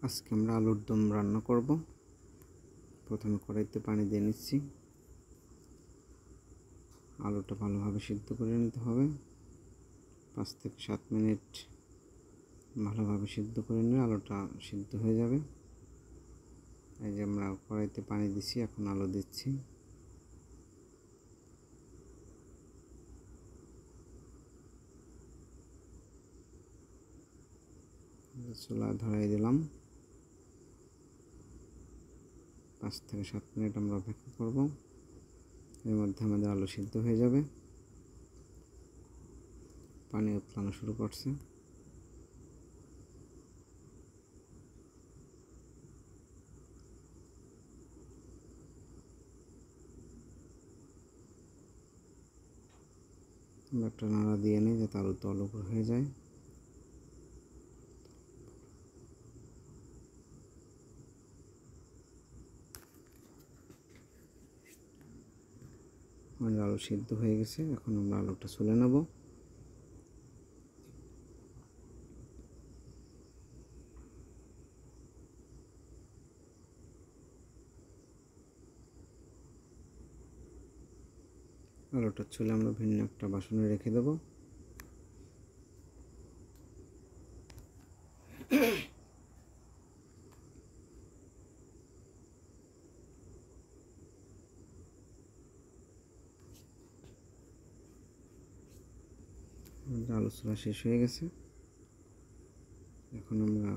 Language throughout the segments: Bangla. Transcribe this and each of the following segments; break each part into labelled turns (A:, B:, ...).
A: আজকে আমরা আলুর দম রান্না করব। প্রথমে কড়াইতে পানি দিয়ে নিচ্ছি। আলুটা ভালোভাবে সিদ্ধ করে নিতে হবে। 5 থেকে 7 মিনিট ভালোভাবে সিদ্ধ করে নিলে আলুটা সিদ্ধ হয়ে যাবে। এই যে আমরা কড়াইতে পানি দিচ্ছি, এখন আলু দিচ্ছি। চুলা ধরাই দিলাম। 5 থেকে 7 মিনিট আমরা অপেক্ষা করব। এর মধ্যে আমাদের আলু সিদ্ধ হয়ে যাবে। পানি উতলানো শুরু করছে। আমরা একটা নাড়া দিয়ে নিই যাতে আলু তল উপর হয়ে যায়। আমাদের আলু সিদ্ধ হয়ে গেছে। এখন আমরা আলুটা ছুলে নেব। আলুটা ছুলে আমরা ভিন্ন একটা বাসনে রেখে দেব। আলু ছোলা শেষ হয়ে গেছে। এখন আমরা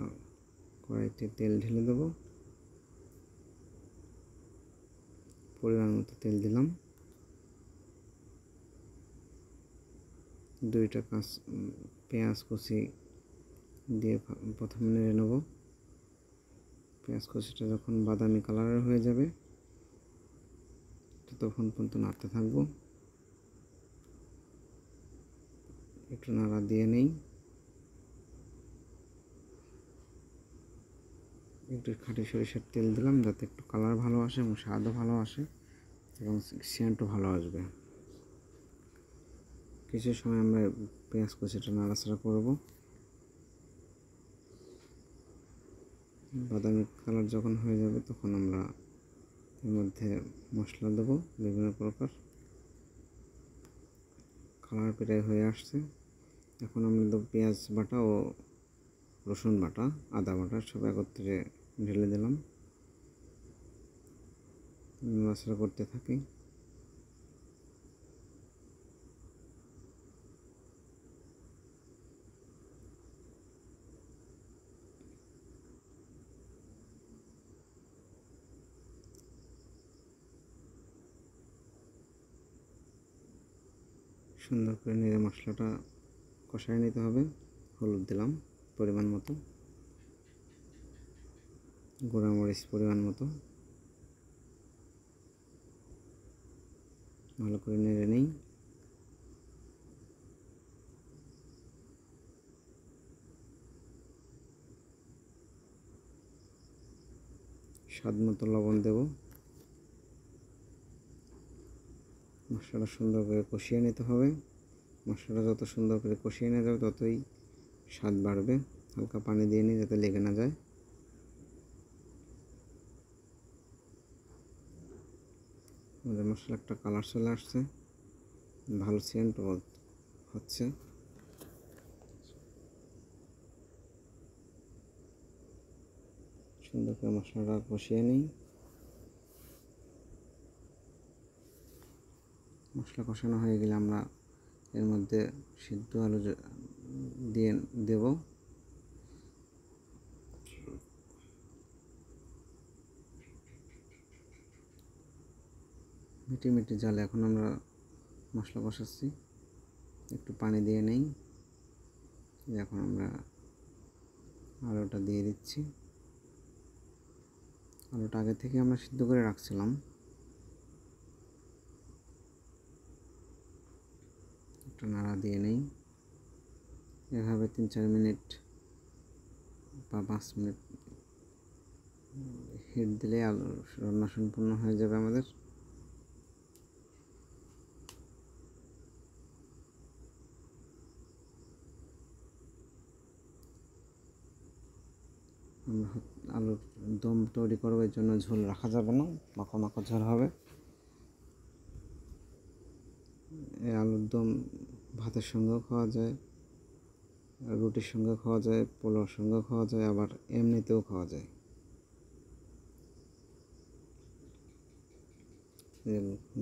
A: কড়াইতে তেল ঢেলে দেব। পরিমাণ মতো তেল দিলাম। 2টা পেঁয়াজ কুচি দিয়ে প্রথমে নেড়ে নেব। পেঁয়াজ কুচিটা যখন বাদামি কালারের হয়ে যাবে ততক্ষণ পর্যন্ত নাড়তে থাকবো। একটু নাড়া দিয়ে নেই। একটু খাঁটি সরিষার তেল দিলাম যাতে একটু কালার ভালো আসে এবং স্বাদও ভালো আসে এবং সেন্টও ভালো আসবে। কিছু সময় আমরা পেঁয়াজ কুচিটা নাড়াচাড়া করব। বাদামি কালার যখন হয়ে যাবে তখন আমরা এর মধ্যে মশলা দেব বিভিন্ন প্রকার। কালার প্রায় হয়ে আসছে। এখন আমরা দেবো পেঁয়াজ বাটা ও রসুন বাটা, আদা বাটা সব একত্রে ঢেলে দিলাম। নাড়াচাড়া করতে থাকি। সুন্দর করে নেড়ে মশলাটা কষায় নিতে হবে। হলুদ দিলাম পরিমাণ মতো, গুঁড়ামরিচ পরিমাণ মতো। ভালো করে নেড়ে নিই। স্বাদ মতো লবণ দেব। মশলাটা সুন্দর করে কষিয়ে নিতে হবে। মশলাটা যত সুন্দর করে কষিয়ে নেওয়া যাবে ততই স্বাদ বাড়বে। হালকা পানি দিয়ে নিই যাতে লেগে না যায়। আমাদের মশলা একটা কালার চলে আসছে, ভালো সেন্ট হচ্ছে। সুন্দর করে মশলাটা কষিয়ে নিই। মশলা কষানো হয়ে গেলে আমরা এর মধ্যে সিদ্ধ আলু দিয়ে দেব। মিটি মিটি জালে এখন আমরা মশলা কষাচ্ছি। একটু পানি দিয়ে নেই। এখন আমরা আলুটা দিয়ে দিচ্ছি। আলুটা আগে থেকে আমরা সিদ্ধ করে রাখছিলাম। একটু নাড়া দিয়ে নেই। এভাবে 3-4 মিনিট বা 5 মিনিট হিট দিলে আলু রান্না সম্পূর্ণ হয়ে যাবে আমাদের। আমরা আলুর দম তৈরি করবো, এর জন্য ঝোল রাখা যাবে না, মাখো মাখো ঝোল হবে। এই আলুর দম ভাতের সঙ্গেও খাওয়া যায়, রুটির সঙ্গে খাওয়া যায়, পোলাওর সঙ্গেও খাওয়া যায়, আবার এমনিতেও খাওয়া যায়।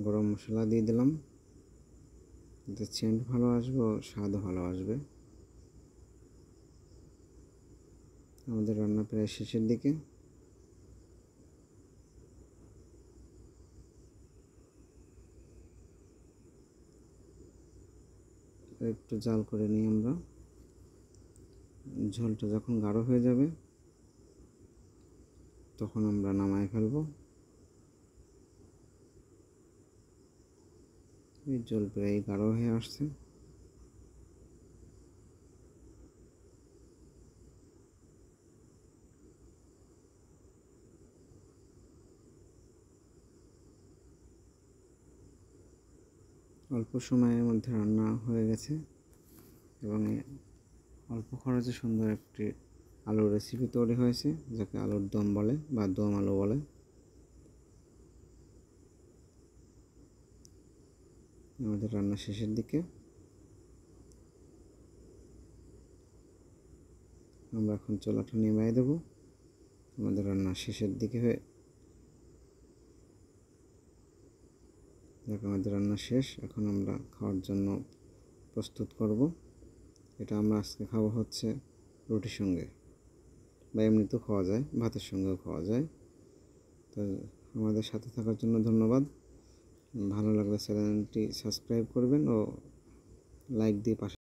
A: গরম মশলা দিয়ে দিলাম, এতে সেন্ট ভালো আসবে ও স্বাদও ভালো আসবে। আমাদের রান্না প্রায় শেষের দিকে। একটু জাল করে নিই আমরা। ঝোলটা যখন গাঢ় হয়ে যাবে তখন আমরা নামায় ফেলবো। এই ঝোল প্রায় গাঢ় হয়ে আসছে। অল্প সময়ের মধ্যে রান্না হয়ে গেছে এবং অল্প খরচে সুন্দর একটি আলুর রেসিপি তৈরি হয়েছে, যাকে আলুর দম বলে বা দম আলু বলে। আমাদের রান্না শেষের দিকে। আমরা এখন চুলাটা নিভিয়ে দেব। আমাদের রান্না শেষের দিকে হয়ে আমাদের রান্না শেষ। এখন আমরা খাওয়ার জন্য প্রস্তুত করব। এটা আমরা আজকে খাবো হচ্ছে রুটির সঙ্গে, বা এমনিতেও খাওয়া যায়, ভাতের সঙ্গেও খাওয়া যায়। তো আমাদের সাথে থাকার জন্য ধন্যবাদ। ভালো লাগলে চ্যানেলটি সাবস্ক্রাইব করবেন ও লাইক দিয়ে পাশে